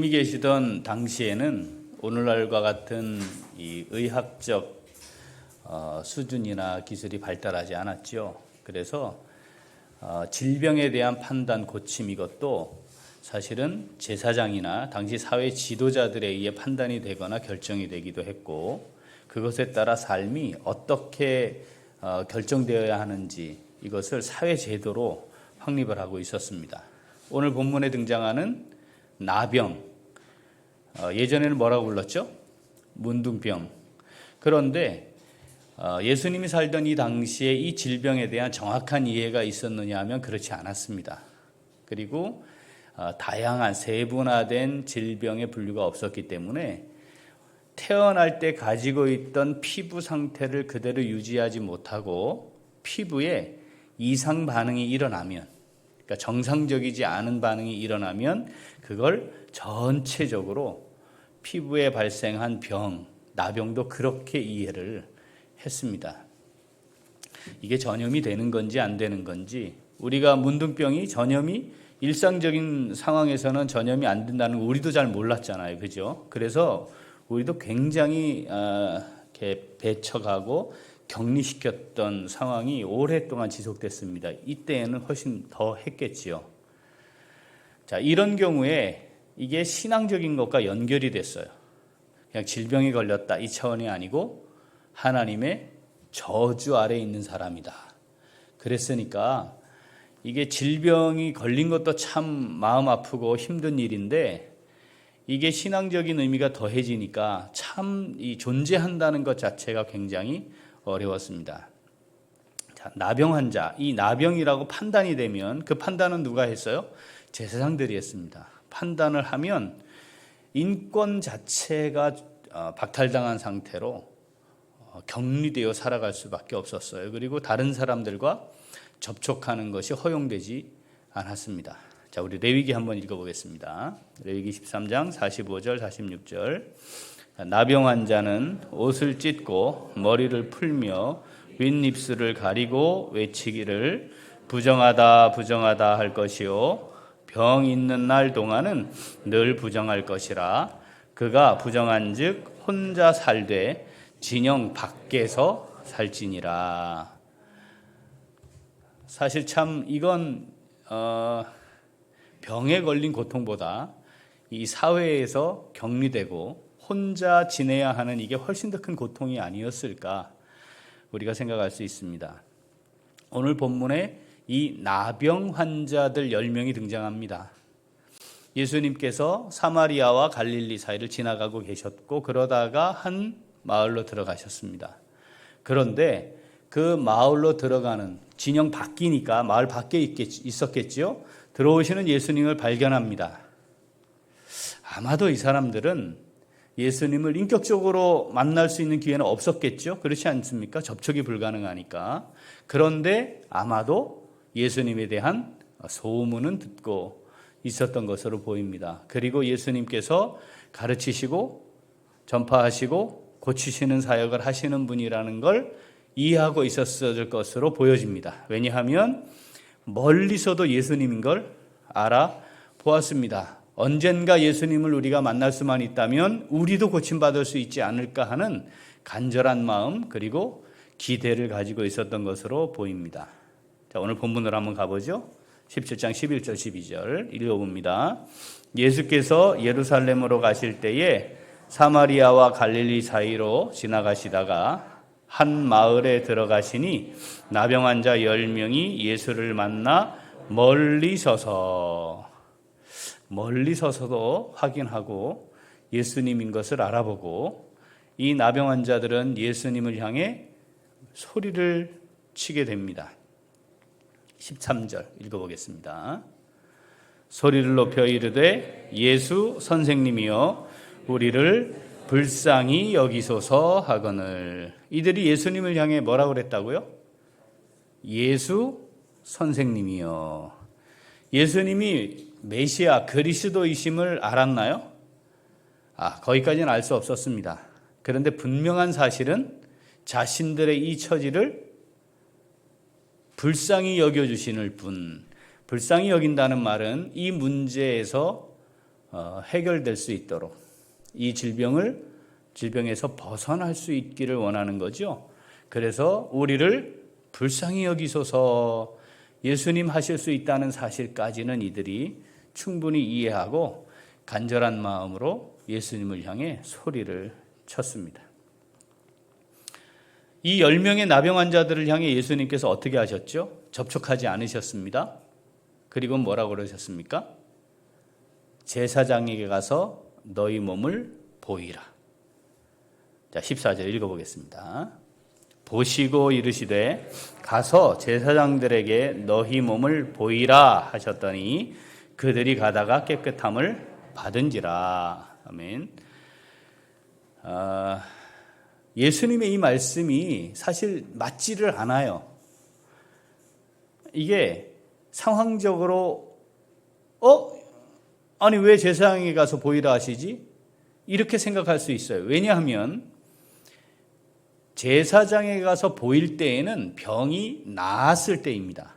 이 계시던 당시에는 오늘날과 같은 이 의학적 수준이나 기술이 발달하지 않았죠. 그래서 질병에 대한 판단, 고침 이것도 사실은 제사장이나 당시 사회 지도자들에 의해 판단이 되거나 결정이 되기도 했고, 그것에 따라 삶이 어떻게 결정되어야 하는지 이것을 사회 제도로 확립을 하고 있었습니다. 오늘 본문에 등장하는 나병, 예전에는 뭐라고 불렀죠? 문둥병. 그런데 예수님이 살던 이 당시에 이 질병에 대한 정확한 이해가 있었느냐 하면 그렇지 않았습니다. 그리고 다양한 세분화된 질병의 분류가 없었기 때문에 태어날 때 가지고 있던 피부 상태를 그대로 유지하지 못하고 피부에 이상 반응이 일어나면, 그러니까 정상적이지 않은 반응이 일어나면 그걸 전체적으로 피부에 발생한 병, 나병도 그렇게 이해를 했습니다. 이게 전염이 되는 건지 안 되는 건지, 우리가 문둥병이 전염이 일상적인 상황에서는 전염이 안 된다는 거 우리도 잘 몰랐잖아요. 그죠? 그래서 우리도 굉장히 이렇게 배척하고 격리시켰던 상황이 오랫동안 지속됐습니다. 이때에는 훨씬 더 했겠지요. 자, 이런 경우에 이게 신앙적인 것과 연결이 됐어요. 그냥 질병이 걸렸다 이 차원이 아니고 하나님의 저주 아래에 있는 사람이다. 그랬으니까 이게 질병이 걸린 것도 참 마음 아프고 힘든 일인데, 이게 신앙적인 의미가 더해지니까 참 이 존재한다는 것 자체가 굉장히 어려웠습니다. 자, 나병 환자, 이 나병이라고 판단이 되면 그 판단은 누가 했어요? 제사장들이 했습니다. 판단을 하면 인권 자체가 박탈당한 상태로 격리되어 살아갈 수밖에 없었어요. 그리고 다른 사람들과 접촉하는 것이 허용되지 않았습니다. 자, 우리 레위기 한번 읽어보겠습니다. 레위기 13장 45절 46절. 나병 환자는 옷을 찢고 머리를 풀며 윗입술을 가리고 외치기를 부정하다 부정하다 할 것이요 병 있는 날 동안은 늘 부정할 것이라. 그가 부정한즉 혼자 살되 진영 밖에서 살지니라. 사실 참 이건 병에 걸린 고통보다 이 사회에서 격리되고 혼자 지내야 하는 이게 훨씬 더 큰 고통이 아니었을까 우리가 생각할 수 있습니다. 오늘 본문에 이 나병 환자들 10명이 등장합니다. 예수님께서 사마리아와 갈릴리 사이를 지나가고 계셨고 그러다가 한 마을로 들어가셨습니다. 그런데 그 마을로 들어가는 진영 밖이니까 마을 밖에 있었겠지요. 들어오시는 예수님을 발견합니다. 아마도 이 사람들은 예수님을 인격적으로 만날 수 있는 기회는 없었겠죠. 그렇지 않습니까? 접촉이 불가능하니까. 그런데 아마도 예수님에 대한 소문은 듣고 있었던 것으로 보입니다. 그리고 예수님께서 가르치시고 전파하시고 고치시는 사역을 하시는 분이라는 걸 이해하고 있었을 것으로 보여집니다. 왜냐하면 멀리서도 예수님인 걸 알아보았습니다. 언젠가 예수님을 우리가 만날 수만 있다면 우리도 고침받을 수 있지 않을까 하는 간절한 마음 그리고 기대를 가지고 있었던 것으로 보입니다. 자, 오늘 본문으로 한번 가보죠. 17장 11절 12절 읽어봅니다. 예수께서 예루살렘으로 가실 때에 사마리아와 갈릴리 사이로 지나가시다가 한 마을에 들어가시니 나병 환자 10명이 예수를 만나 멀리 서서도 확인하고 예수님인 것을 알아보고, 이 나병 환자들은 예수님을 향해 소리를 치게 됩니다. 13절 읽어보겠습니다. 소리를 높여 이르되 예수 선생님이여 우리를 불쌍히 여기소서 하거늘. 이들이 예수님을 향해 뭐라고 그랬다고요? 예수 선생님이여. 예수님이 메시아 그리스도이심을 알았나요? 거기까지는 알 수 없었습니다. 그런데 분명한 사실은 자신들의 이 처지를 불쌍히 여겨주시는 분, 불쌍히 여긴다는 말은 이 문제에서 해결될 수 있도록 이 질병에서 벗어날 수 있기를 원하는 거죠. 그래서 우리를 불쌍히 여기소서, 예수님 하실 수 있다는 사실까지는 이들이 충분히 이해하고 간절한 마음으로 예수님을 향해 소리를 쳤습니다. 이 10명의 나병 환자들을 향해 예수님께서 어떻게 하셨죠? 접촉하지 않으셨습니다. 그리고 뭐라고 그러셨습니까? 제사장에게 가서 너희 몸을 보이라. 자, 14절 읽어보겠습니다. 보시고 이르시되 가서 제사장들에게 너희 몸을 보이라 하셨더니 그들이 가다가 깨끗함을 받은지라. 아멘. 예수님의 이 말씀이 사실 맞지를 않아요. 이게 상황적으로 아니 왜 제사장에 가서 보이라 하시지? 이렇게 생각할 수 있어요. 왜냐하면 제사장에 가서 보일 때에는 병이 나았을 때입니다.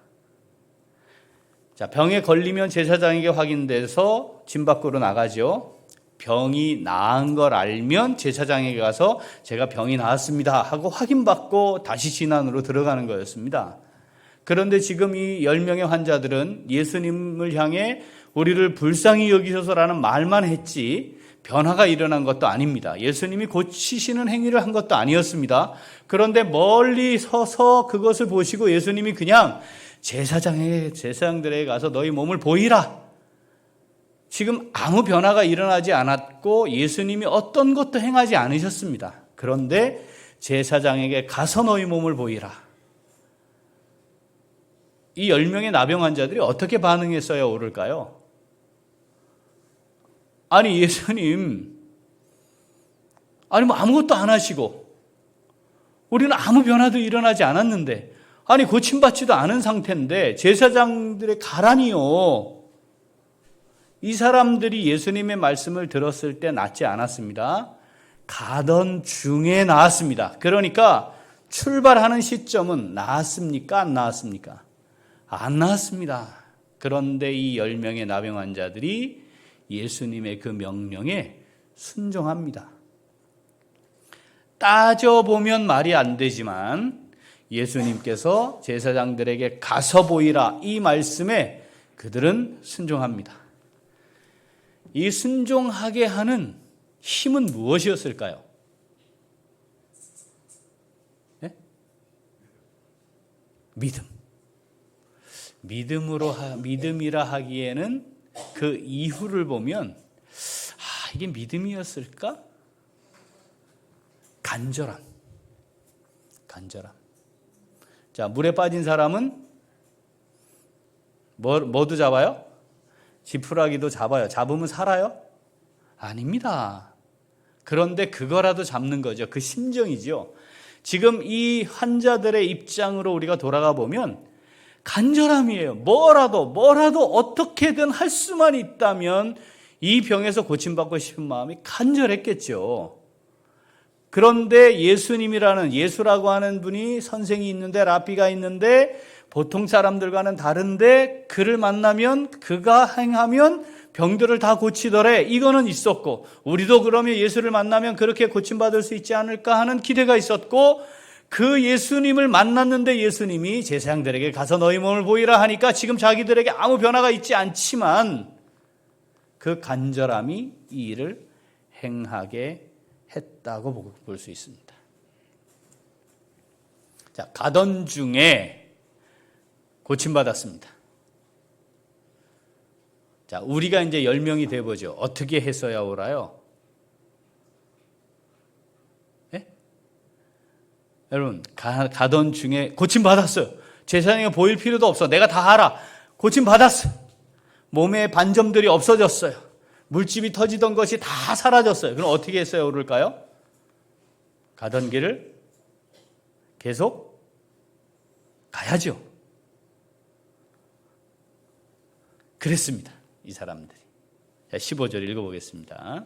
자, 병에 걸리면 제사장에게 확인돼서 진 밖으로 나가죠. 병이 나은 걸 알면 제사장에게 가서 제가 병이 나았습니다 하고 확인받고 다시 진안으로 들어가는 거였습니다. 그런데 지금 이 10명의 환자들은 예수님을 향해 우리를 불쌍히 여기셔서라는 말만 했지 변화가 일어난 것도 아닙니다. 예수님이 고치시는 행위를 한 것도 아니었습니다. 그런데 멀리 서서 그것을 보시고 예수님이 그냥 제사장들에게 가서 너희 몸을 보이라. 지금 아무 변화가 일어나지 않았고 예수님이 어떤 것도 행하지 않으셨습니다. 그런데 제사장에게 가서 너희 몸을 보이라. 이 10명의 나병 환자들이 어떻게 반응했어야 옳을까요? 아니 예수님, 아니 뭐 아무것도 안 하시고 우리는 아무 변화도 일어나지 않았는데, 아니 고침받지도 않은 상태인데 제사장들의 가라니요. 이 사람들이 예수님의 말씀을 들었을 때 낫지 않았습니다. 가던 중에 나았습니다. 그러니까 출발하는 시점은 나았습니까? 안 나았습니까? 안 나았습니다. 그런데 이 10명의 나병 환자들이 예수님의 그 명령에 순종합니다. 따져보면 말이 안 되지만 예수님께서 제사장들에게 가서 보이라 이 말씀에 그들은 순종합니다. 이 순종하게 하는 힘은 무엇이었을까요? 네? 믿음이라 하기에는 그 이후를 보면 이게 믿음이었을까? 간절함. 자, 물에 빠진 사람은 뭐도 잡아요? 지푸라기도 잡아요. 잡으면 살아요? 아닙니다. 그런데 그거라도 잡는 거죠. 그 심정이죠. 지금 이 환자들의 입장으로 우리가 돌아가 보면 간절함이에요. 뭐라도 어떻게든 할 수만 있다면 이 병에서 고침받고 싶은 마음이 간절했겠죠. 그런데 예수라고 하는 분이 선생이 있는데, 랍비가 있는데 보통 사람들과는 다른데 그를 만나면 그가 행하면 병들을 다 고치더래. 이거는 있었고, 우리도 그러면 예수를 만나면 그렇게 고침받을 수 있지 않을까 하는 기대가 있었고, 그 예수님을 만났는데 예수님이 제사장들에게 가서 너희 몸을 보이라 하니까 지금 자기들에게 아무 변화가 있지 않지만 그 간절함이 이 일을 행하게 했다고 볼 수 있습니다. 자, 가던 중에 고침받았습니다. 자, 우리가 이제 10명이 돼보죠. 어떻게 했어야 옳아요? 네? 여러분, 가던 중에 고침받았어요. 제사장에 보일 필요도 없어. 내가 다 알아. 고침받았어. 몸에 반점들이 없어졌어요. 물집이 터지던 것이 다 사라졌어요. 그럼 어떻게 했어야 옳을까요? 가던 길을 계속 가야죠. 그랬습니다. 이 사람들이. 자, 15절 읽어보겠습니다.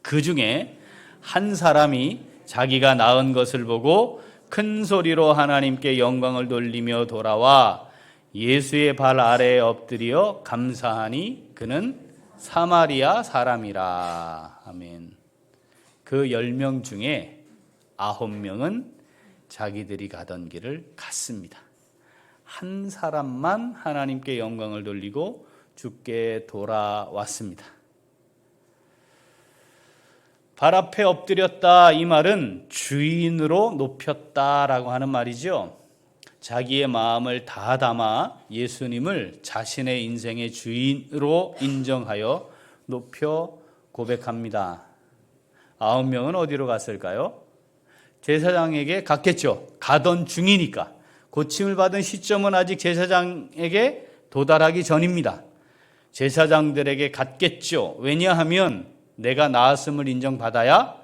그 중에 한 사람이 자기가 나은 것을 보고 큰 소리로 하나님께 영광을 돌리며 돌아와 예수의 발 아래에 엎드려 감사하니 그는 사마리아 사람이라. 아멘. 그 10명 중에 9명은 자기들이 가던 길을 갔습니다. 한 사람만 하나님께 영광을 돌리고 주께 돌아왔습니다. 발 앞에 엎드렸다, 이 말은 주인으로 높였다라고 하는 말이죠. 자기의 마음을 다 담아 예수님을 자신의 인생의 주인으로 인정하여 높여 고백합니다. 9명은 어디로 갔을까요? 제사장에게 갔겠죠. 가던 중이니까. 고침을 받은 시점은 아직 제사장에게 도달하기 전입니다. 제사장들에게 갔겠죠. 왜냐하면 내가 나았음을 인정받아야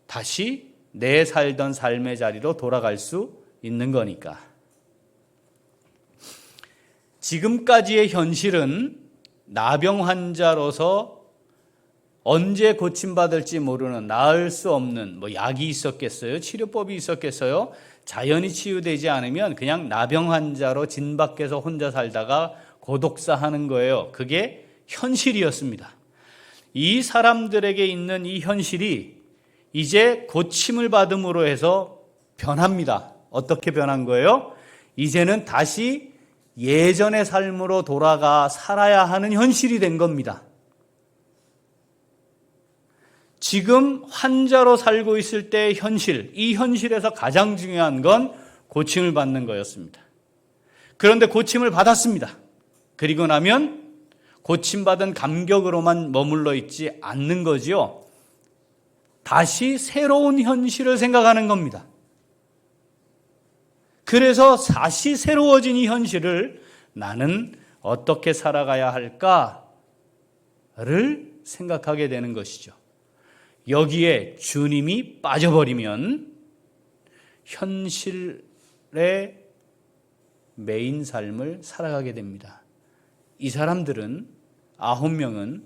다시 내 살던 삶의 자리로 돌아갈 수 있는 거니까. 지금까지의 현실은 나병 환자로서 언제 고침받을지 모르는, 나을 수 없는, 약이 있었겠어요? 치료법이 있었겠어요? 자연히 치유되지 않으면 그냥 나병 환자로 진 밖에서 혼자 살다가 고독사 하는 거예요. 그게 현실이었습니다. 이 사람들에게 있는 이 현실이 이제 고침을 받음으로 해서 변합니다. 어떻게 변한 거예요? 이제는 다시 예전의 삶으로 돌아가 살아야 하는 현실이 된 겁니다. 지금 환자로 살고 있을 때의 현실, 이 현실에서 가장 중요한 건 고침을 받는 거였습니다. 그런데 고침을 받았습니다. 그리고 나면 고침받은 감격으로만 머물러 있지 않는 거지요. 다시 새로운 현실을 생각하는 겁니다. 그래서 다시 새로워진 이 현실을 나는 어떻게 살아가야 할까를 생각하게 되는 것이죠. 여기에 주님이 빠져버리면 현실의 메인 삶을 살아가게 됩니다. 이 사람들은 9명은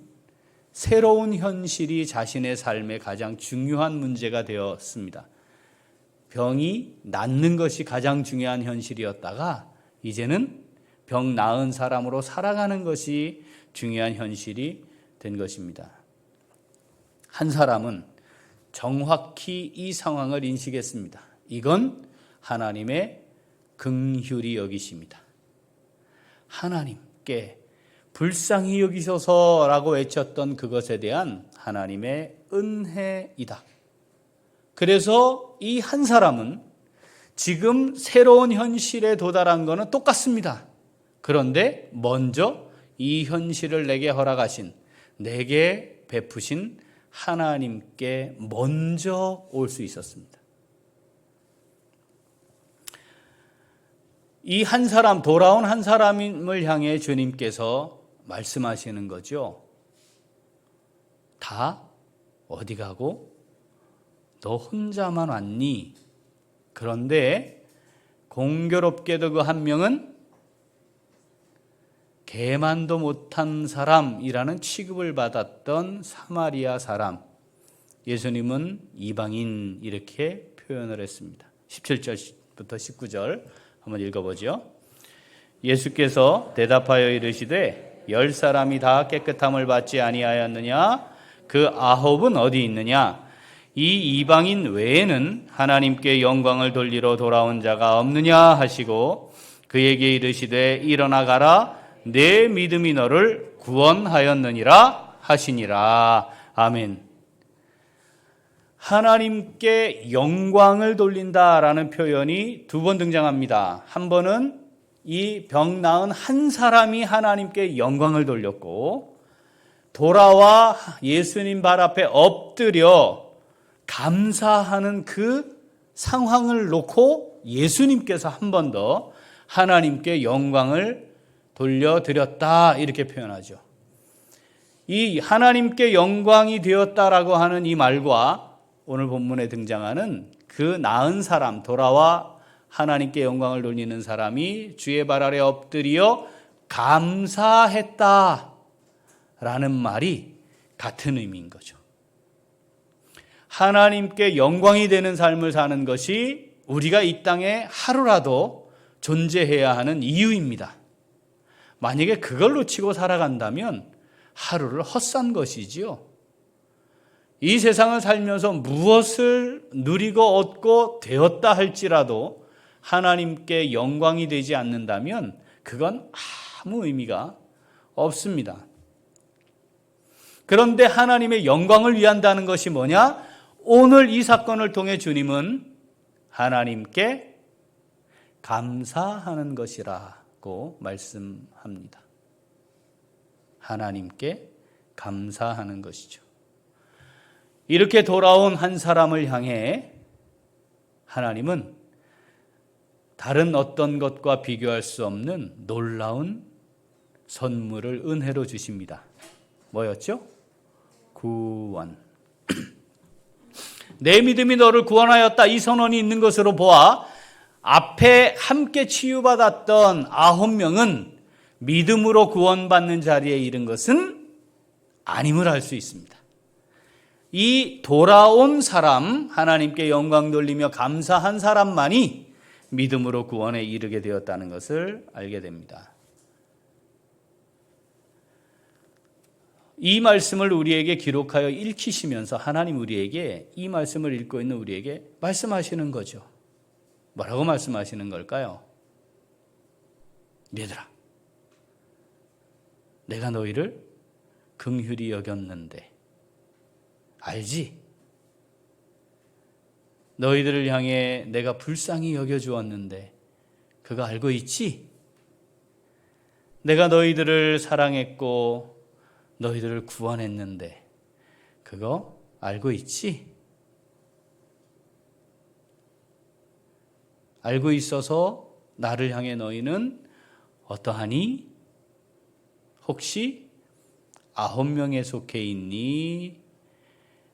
새로운 현실이 자신의 삶의 가장 중요한 문제가 되었습니다. 병이 낫는 것이 가장 중요한 현실이었다가 이제는 병 나은 사람으로 살아가는 것이 중요한 현실이 된 것입니다. 한 사람은 정확히 이 상황을 인식했습니다. 이건 하나님의 긍휼히 여기십니다. 하나님께 불쌍히 여기소서라고 외쳤던 그것에 대한 하나님의 은혜이다. 그래서 이 한 사람은 지금 새로운 현실에 도달한 것은 똑같습니다. 그런데 먼저 이 현실을 내게 허락하신, 내게 베푸신 하나님께 먼저 올 수 있었습니다. 이 한 사람, 돌아온 한 사람을 향해 주님께서 말씀하시는 거죠. 다 어디 가고 너 혼자만 왔니? 그런데 공교롭게도 그 한 명은 개만도 못한 사람이라는 취급을 받았던 사마리아 사람. 예수님은 이방인 이렇게 표현을 했습니다. 17절부터 19절 한번 읽어보죠. 예수께서 대답하여 이르시되 10사람이 다 깨끗함을 받지 아니하였느냐? 그 9은 어디 있느냐? 이 이방인 외에는 하나님께 영광을 돌리러 돌아온 자가 없느냐 하시고 그에게 이르시되 일어나 가라 내 믿음이 너를 구원하였느니라 하시니라. 아멘. 하나님께 영광을 돌린다라는 표현이 2번 등장합니다. 한 번은 이 병 나은 한 사람이 하나님께 영광을 돌렸고 돌아와 예수님 발 앞에 엎드려 감사하는 그 상황을 놓고 예수님께서 한 번 더 하나님께 영광을 돌려드렸다 이렇게 표현하죠. 이 하나님께 영광이 되었다라고 하는 이 말과 오늘 본문에 등장하는 그 나은 사람, 돌아와 하나님께 영광을 돌리는 사람이 주의 발 아래 엎드려 감사했다라는 말이 같은 의미인 거죠. 하나님께 영광이 되는 삶을 사는 것이 우리가 이 땅에 하루라도 존재해야 하는 이유입니다. 만약에 그걸 놓치고 살아간다면 하루를 헛산 것이지요. 이 세상을 살면서 무엇을 누리고 얻고 되었다 할지라도 하나님께 영광이 되지 않는다면 그건 아무 의미가 없습니다. 그런데 하나님의 영광을 위한다는 것이 뭐냐? 오늘 이 사건을 통해 주님은 하나님께 감사하는 것이라고 말씀합니다. 하나님께 감사하는 것이죠. 이렇게 돌아온 한 사람을 향해 하나님은 다른 어떤 것과 비교할 수 없는 놀라운 선물을 은혜로 주십니다. 뭐였죠? 구원. 내 믿음이 너를 구원하였다. 이 선언이 있는 것으로 보아 앞에 함께 치유받았던 9명은 믿음으로 구원받는 자리에 이른 것은 아님을 알 수 있습니다. 이 돌아온 사람, 하나님께 영광 돌리며 감사한 사람만이 믿음으로 구원에 이르게 되었다는 것을 알게 됩니다. 이 말씀을 우리에게 기록하여 읽히시면서 하나님 우리에게 이 말씀을 읽고 있는 우리에게 말씀하시는 거죠. 뭐라고 말씀하시는 걸까요? 얘들아, 내가 너희를 긍휼히 여겼는데 알지? 너희들을 향해 내가 불쌍히 여겨주었는데 그거 알고 있지? 내가 너희들을 사랑했고 너희들을 구원했는데 그거 알고 있지? 알고 있어서 나를 향해 너희는 어떠하니? 혹시 9명에 속해 있니?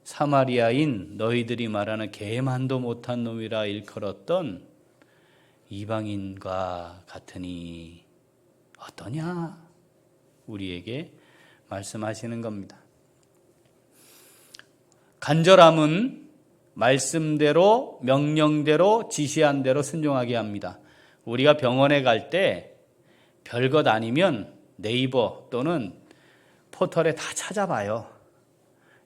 사마리아인 너희들이 말하는 개만도 못한 놈이라 일컬었던 이방인과 같으니 어떠냐? 우리에게 말씀하시는 겁니다. 간절함은 말씀대로, 명령대로, 지시한 대로 순종하게 합니다. 우리가 병원에 갈 때 별것 아니면 네이버 또는 포털에 다 찾아봐요.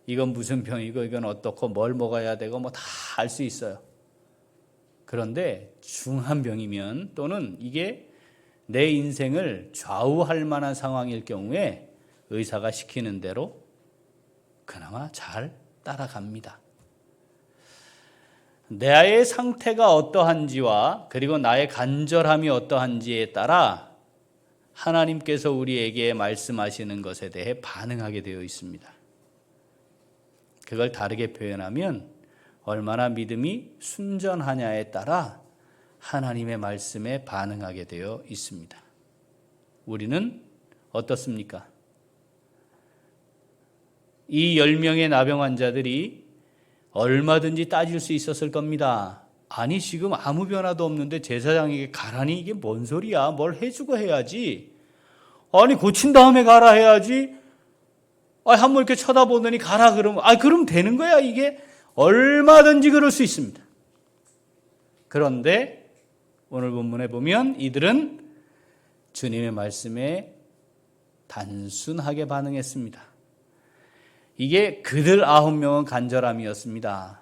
이건 무슨 병이고 이건 어떻고 뭘 먹어야 되고 뭐 다 알 수 있어요. 그런데 중한 병이면 또는 이게 내 인생을 좌우할 만한 상황일 경우에 의사가 시키는 대로 그나마 잘 따라갑니다. 나의 상태가 어떠한지와 그리고 나의 간절함이 어떠한지에 따라 하나님께서 우리에게 말씀하시는 것에 대해 반응하게 되어 있습니다. 그걸 다르게 표현하면 얼마나 믿음이 순전하냐에 따라 하나님의 말씀에 반응하게 되어 있습니다. 우리는 어떻습니까? 이 10명의 나병 환자들이 얼마든지 따질 수 있었을 겁니다. 아니 지금 아무 변화도 없는데 제사장에게 가라니 이게 뭔 소리야? 뭘 해주고 해야지. 아니 고친 다음에 가라 해야지. 한번 이렇게 쳐다보더니 가라 그러면 그럼 되는 거야. 이게 얼마든지 그럴 수 있습니다. 그런데 오늘 본문에 보면 이들은 주님의 말씀에 단순하게 반응했습니다. 이게 그들 9명은 간절함이었습니다.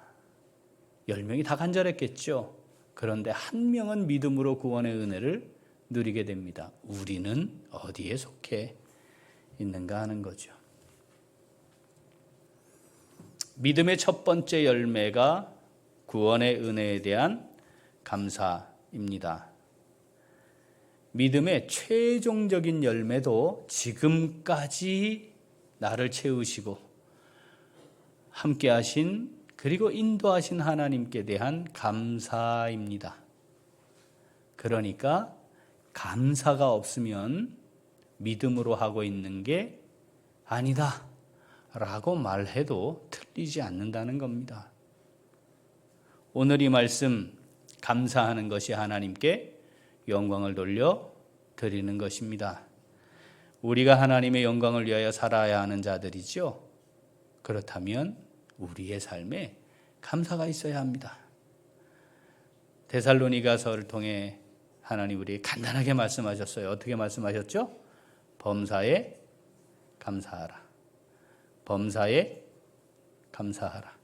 10명이 다 간절했겠죠. 그런데 한 명은 믿음으로 구원의 은혜를 누리게 됩니다. 우리는 어디에 속해 있는가 하는 거죠. 믿음의 첫 번째 열매가 구원의 은혜에 대한 감사입니다. 믿음의 최종적인 열매도 지금까지 나를 채우시고 함께 하신 그리고 인도하신 하나님께 대한 감사입니다. 그러니까 감사가 없으면 믿음으로 하고 있는 게 아니다 라고 말해도 틀리지 않는다는 겁니다. 오늘 이 말씀 감사하는 것이 하나님께 영광을 돌려 드리는 것입니다. 우리가 하나님의 영광을 위하여 살아야 하는 자들이죠. 그렇다면 우리의 삶에 감사가 있어야 합니다. 데살로니가서를 통해 하나님 우리에게 간단하게 말씀하셨어요. 어떻게 말씀하셨죠? 범사에 감사하라. 범사에 감사하라.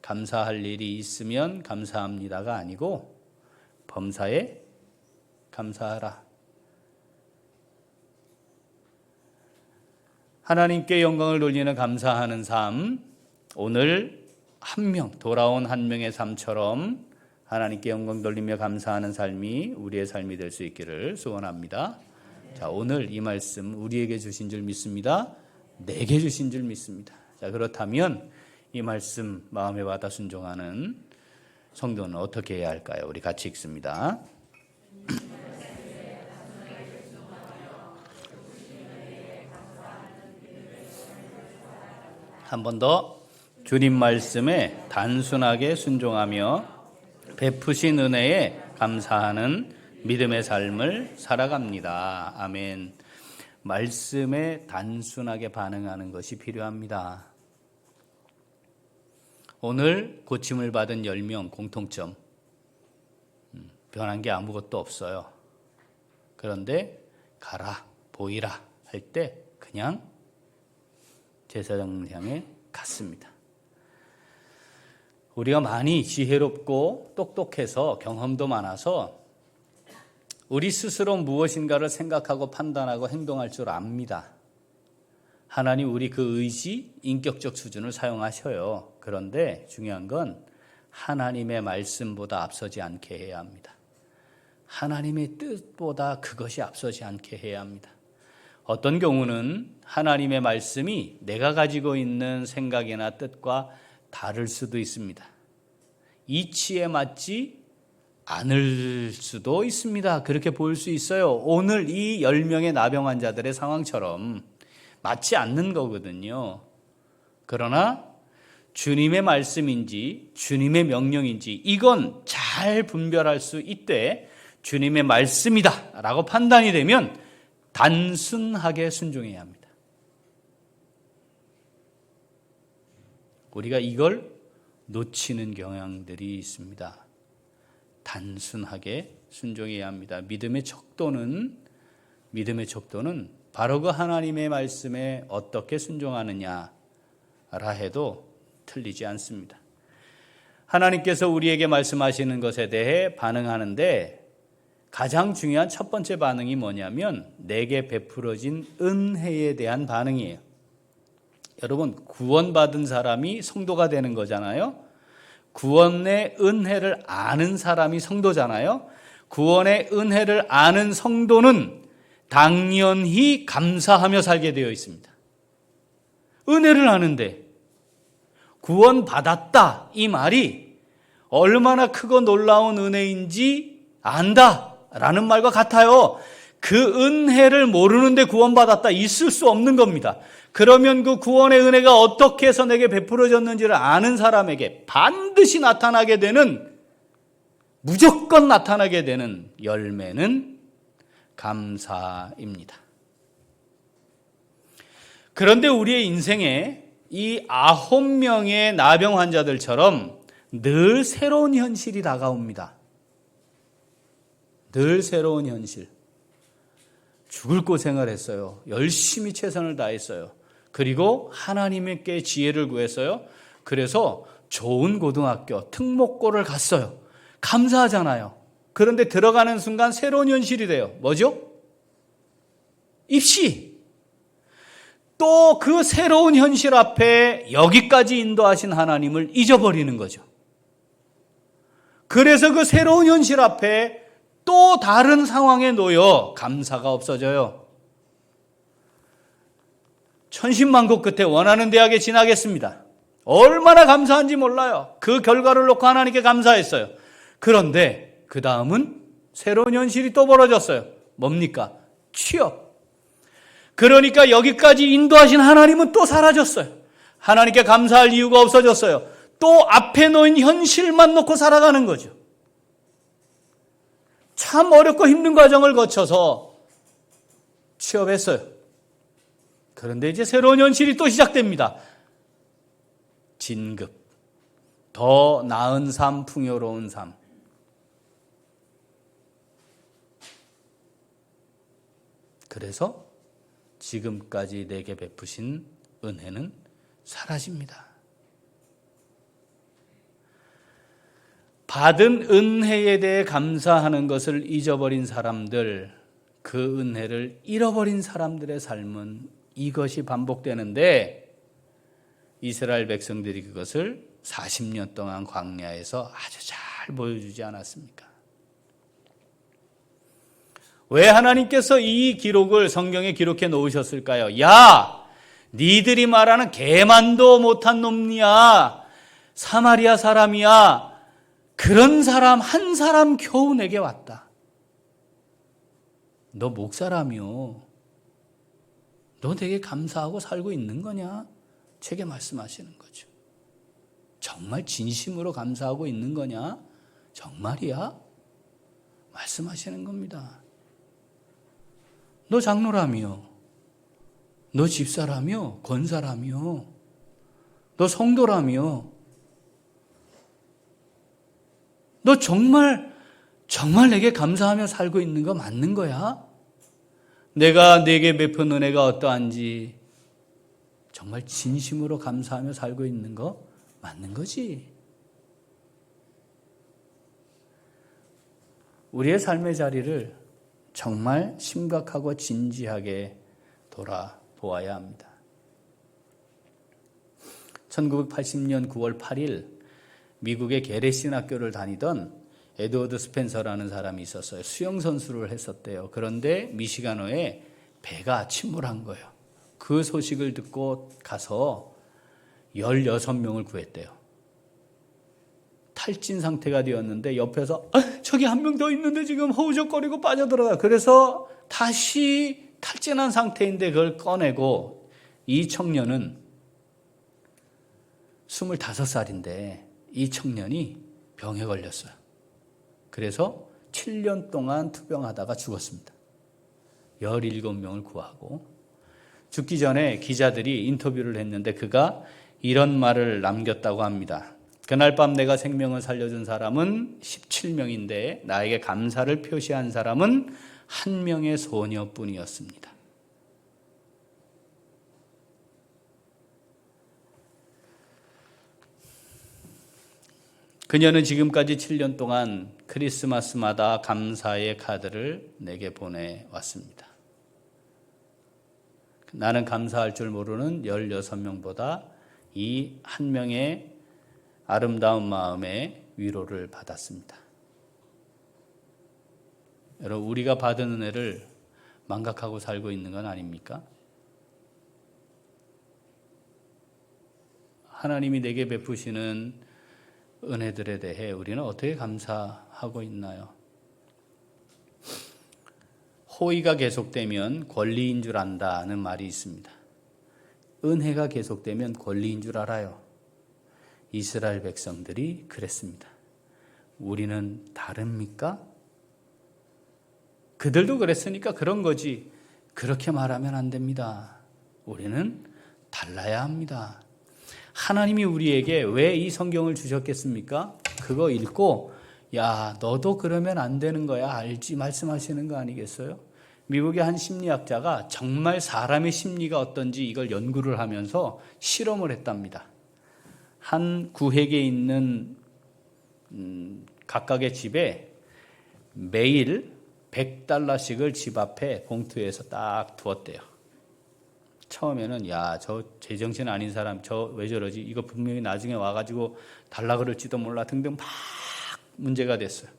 감사할 일이 있으면 감사합니다가 아니고 범사에 감사하라. 하나님께 영광을 돌리는 감사하는 삶, 오늘 돌아온 한 명의 삶처럼 하나님께 영광 돌리며 감사하는 삶이 우리의 삶이 될 수 있기를 소원합니다. 자, 오늘 이 말씀 우리에게 주신 줄 믿습니다. 내게 주신 줄 믿습니다. 자, 그렇다면 이 말씀 마음에 받아 순종하는 성도는 어떻게 해야 할까요? 우리 같이 읽습니다. 한 번 더. 주님 말씀에 단순하게 순종하며 베푸신 은혜에 감사하는 믿음의 삶을 살아갑니다. 아멘. 말씀에 단순하게 반응하는 것이 필요합니다. 오늘 고침을 받은 10명 공통점, 변한 게 아무것도 없어요. 그런데 가라, 보이라 할 때 그냥 제사장 향해 갔습니다. 우리가 많이 지혜롭고 똑똑해서 경험도 많아서 우리 스스로 무엇인가를 생각하고 판단하고 행동할 줄 압니다. 하나님 우리 그 의지, 인격적 수준을 사용하셔요. 그런데 중요한 건 하나님의 말씀보다 앞서지 않게 해야 합니다. 하나님의 뜻보다 그것이 앞서지 않게 해야 합니다. 어떤 경우는 하나님의 말씀이 내가 가지고 있는 생각이나 뜻과 다를 수도 있습니다. 이치에 맞지 않을 수도 있습니다. 그렇게 볼 수 있어요. 오늘 이 10명의 나병 환자들의 상황처럼 맞지 않는 거거든요. 그러나 주님의 말씀인지 주님의 명령인지 이건 잘 분별할 수 있되 주님의 말씀이다 라고 판단이 되면 단순하게 순종해야 합니다. 우리가 이걸 놓치는 경향들이 있습니다. 단순하게 순종해야 합니다. 믿음의 척도는 바로 그 하나님의 말씀에 어떻게 순종하느냐라 해도 틀리지 않습니다. 하나님께서 우리에게 말씀하시는 것에 대해 반응하는데 가장 중요한 첫 번째 반응이 뭐냐면 내게 베풀어진 은혜에 대한 반응이에요. 여러분, 구원받은 사람이 성도가 되는 거잖아요. 구원의 은혜를 아는 사람이 성도잖아요. 구원의 은혜를 아는 성도는 당연히 감사하며 살게 되어 있습니다. 은혜를 아는데 구원받았다 이 말이 얼마나 크고 놀라운 은혜인지 안다라는 말과 같아요. 그 은혜를 모르는데 구원받았다 있을 수 없는 겁니다. 그러면 그 구원의 은혜가 어떻게 해서 내게 베풀어졌는지를 아는 사람에게 반드시 나타나게 되는, 무조건 나타나게 되는 열매는 감사입니다. 그런데 우리의 인생에 이 9명의 나병 환자들처럼 늘 새로운 현실이 다가옵니다. 늘 새로운 현실. 죽을 고생을 했어요. 열심히 최선을 다했어요. 그리고 하나님께 지혜를 구했어요. 그래서 좋은 고등학교, 특목고를 갔어요. 감사하잖아요. 그런데 들어가는 순간 새로운 현실이 돼요. 뭐죠? 입시. 또 그 새로운 현실 앞에 여기까지 인도하신 하나님을 잊어버리는 거죠. 그래서 그 새로운 현실 앞에 또 다른 상황에 놓여 감사가 없어져요. 천신만고 끝에 원하는 대학에 진학했습니다. 얼마나 감사한지 몰라요. 그 결과를 놓고 하나님께 감사했어요. 그런데 그 다음은 새로운 현실이 또 벌어졌어요. 뭡니까? 취업. 그러니까 여기까지 인도하신 하나님은 또 사라졌어요. 하나님께 감사할 이유가 없어졌어요. 또 앞에 놓인 현실만 놓고 살아가는 거죠. 참 어렵고 힘든 과정을 거쳐서 취업했어요. 그런데 이제 새로운 현실이 또 시작됩니다. 진급. 더 나은 삶, 풍요로운 삶. 그래서 지금까지 내게 베푸신 은혜는 사라집니다. 받은 은혜에 대해 감사하는 것을 잊어버린 사람들, 그 은혜를 잃어버린 사람들의 삶은 이것이 반복되는데 이스라엘 백성들이 그것을 40년 동안 광야에서 아주 잘 보여주지 않았습니까? 왜 하나님께서 이 기록을 성경에 기록해 놓으셨을까요? 야, 니들이 말하는 개만도 못한 놈이야, 사마리아 사람이야, 그런 사람 한 사람 겨우 내게 왔다. 너 목사라며 너 되게 감사하고 살고 있는 거냐? 제게 말씀하시는 거죠. 정말 진심으로 감사하고 있는 거냐? 정말이야? 말씀하시는 겁니다. 너 장로라며, 너 집사라며, 권사라며, 너 성도라며, 너 정말 내게 감사하며 살고 있는 거 맞는 거야? 내가 내게 베푼 은혜가 어떠한지 정말 진심으로 감사하며 살고 있는 거 맞는 거지? 우리의 삶의 자리를 정말 심각하고 진지하게 돌아보아야 합니다. 1980년 9월 8일 미국의 게레신 학교를 다니던 에드워드 스펜서라는 사람이 있었어요. 수영선수를 했었대요. 그런데 미시간호에 배가 침몰한 거예요. 그 소식을 듣고 가서 16명을 구했대요. 탈진 상태가 되었는데 옆에서 저기 한 명 더 있는데 지금 허우적거리고 빠져들어가. 그래서 다시 탈진한 상태인데 그걸 꺼내고 이 청년은 25살인데 이 청년이 병에 걸렸어요. 그래서 7년 동안 투병하다가 죽었습니다. 17명을 구하고 죽기 전에 기자들이 인터뷰를 했는데 그가 이런 말을 남겼다고 합니다. 그날 밤 내가 생명을 살려준 사람은 17명인데 나에게 감사를 표시한 사람은 1명의 소녀뿐이었습니다. 그녀는 지금까지 7년 동안 크리스마스마다 감사의 카드를 내게 보내왔습니다. 나는 감사할 줄 모르는 16명보다 이 한 명의 아름다운 마음에 위로를 받았습니다. 여러분, 우리가 받은 은혜를 망각하고 살고 있는 건 아닙니까? 하나님이 내게 베푸시는 은혜들에 대해 우리는 어떻게 감사하고 있나요? 호의가 계속되면 권리인 줄 안다는 말이 있습니다. 은혜가 계속되면 권리인 줄 알아요. 이스라엘 백성들이 그랬습니다. 우리는 다릅니까? 그들도 그랬으니까 그런 거지. 그렇게 말하면 안 됩니다. 우리는 달라야 합니다. 하나님이 우리에게 왜 이 성경을 주셨겠습니까? 그거 읽고 야, 너도 그러면 안 되는 거야. 알지? 말씀하시는 거 아니겠어요? 미국의 한 심리학자가 정말 사람의 심리가 어떤지 이걸 연구를 하면서 실험을 했답니다. 한 구획에 있는 각각의 집에 매일 $100씩을 집 앞에 봉투에서 딱 두었대요. 처음에는 야, 저 제정신 아닌 사람 저 왜 저러지? 이거 분명히 나중에 와가지고 달라 그럴지도 몰라 등등 막 문제가 됐어요.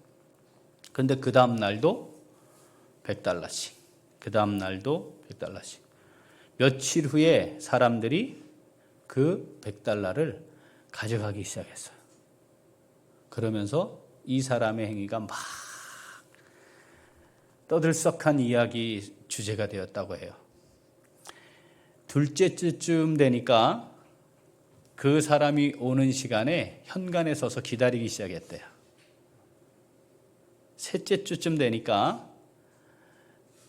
그런데 그 다음 날도 $100씩, 그 다음 날도 $100씩. 며칠 후에 사람들이 그 $100를 가져가기 시작했어요. 그러면서 이 사람의 행위가 막 떠들썩한 이야기 주제가 되었다고 해요. 둘째 주쯤 되니까 그 사람이 오는 시간에 현관에 서서 기다리기 시작했대요. 셋째 주쯤 되니까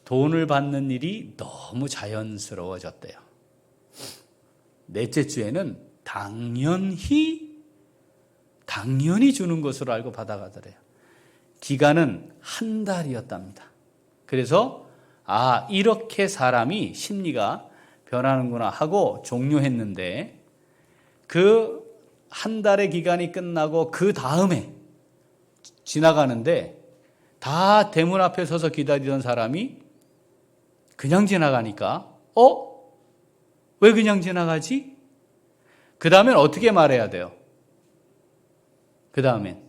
돈을 받는 일이 너무 자연스러워졌대요. 넷째 주에는 당연히 주는 것으로 알고 받아가더래요. 기간은 한 달이었답니다. 그래서 아, 이렇게 사람이 심리가 변하는구나 하고 종료했는데 그 한 달의 기간이 끝나고 그 다음에 지나가는데 다 대문 앞에 서서 기다리던 사람이 그냥 지나가니까 왜 그냥 지나가지? 그 다음엔 어떻게 말해야 돼요? 그 다음엔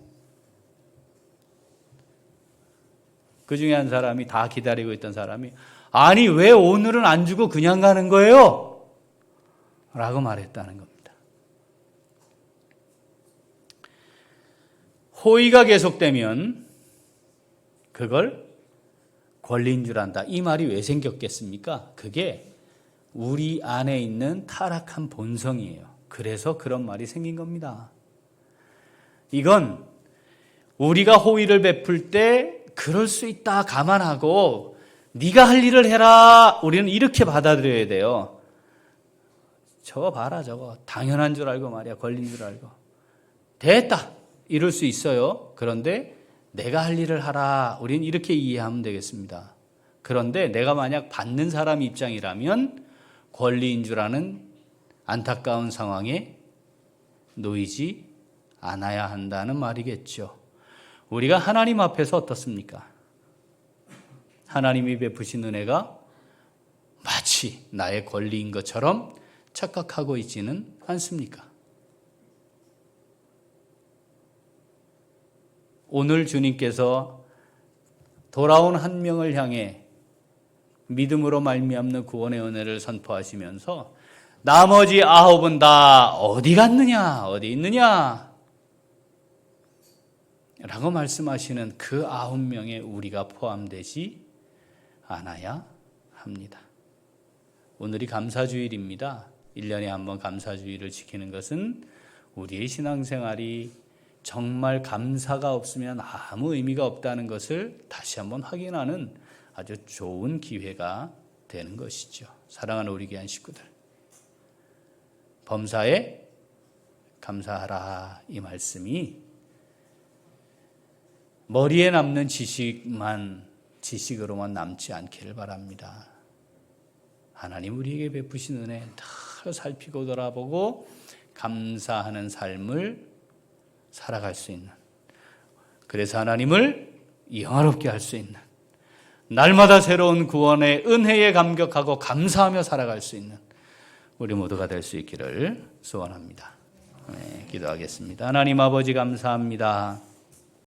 그 중에 한 사람이 다 기다리고 있던 사람이 아니 왜 오늘은 안 주고 그냥 가는 거예요? 라고 말했다는 겁니다. 호의가 계속되면 그걸 권리인 줄 안다. 이 말이 왜 생겼겠습니까? 그게 우리 안에 있는 타락한 본성이에요. 그래서 그런 말이 생긴 겁니다. 이건 우리가 호의를 베풀 때 그럴 수 있다 감안하고 네가 할 일을 해라. 우리는 이렇게 받아들여야 돼요. 저거 봐라 저거. 당연한 줄 알고 말이야. 권리인 줄 알고. 됐다. 이럴 수 있어요. 그런데 내가 할 일을 하라. 우리는 이렇게 이해하면 되겠습니다. 그런데 내가 만약 받는 사람 입장이라면 권리인 줄 아는 안타까운 상황에 놓이지 않아야 한다는 말이겠죠. 우리가 하나님 앞에서 어떻습니까? 하나님이 베푸신 은혜가 마치 나의 권리인 것처럼 착각하고 있지는 않습니까? 오늘 주님께서 돌아온 한 명을 향해 믿음으로 말미암는 구원의 은혜를 선포하시면서 나머지 9은 다 어디 갔느냐 어디 있느냐 라고 말씀하시는 그 9명에 우리가 포함되지 않아야 합니다. 오늘이 감사주일입니다. 1년에 한 번 감사주일을 지키는 것은 우리의 신앙생활이 정말 감사가 없으면 아무 의미가 없다는 것을 다시 한번 확인하는 아주 좋은 기회가 되는 것이죠. 사랑하는 우리 귀한 식구들, 범사에 감사하라 이 말씀이 머리에 남는 지식으로만 남지 않기를 바랍니다. 하나님 우리에게 베푸신 은혜 다 살피고 돌아보고 감사하는 삶을 살아갈 수 있는, 그래서 하나님을 영화롭게 할 수 있는, 날마다 새로운 구원의 은혜에 감격하고 감사하며 살아갈 수 있는 우리 모두가 될 수 있기를 소원합니다. 네, 기도하겠습니다. 하나님 아버지 감사합니다.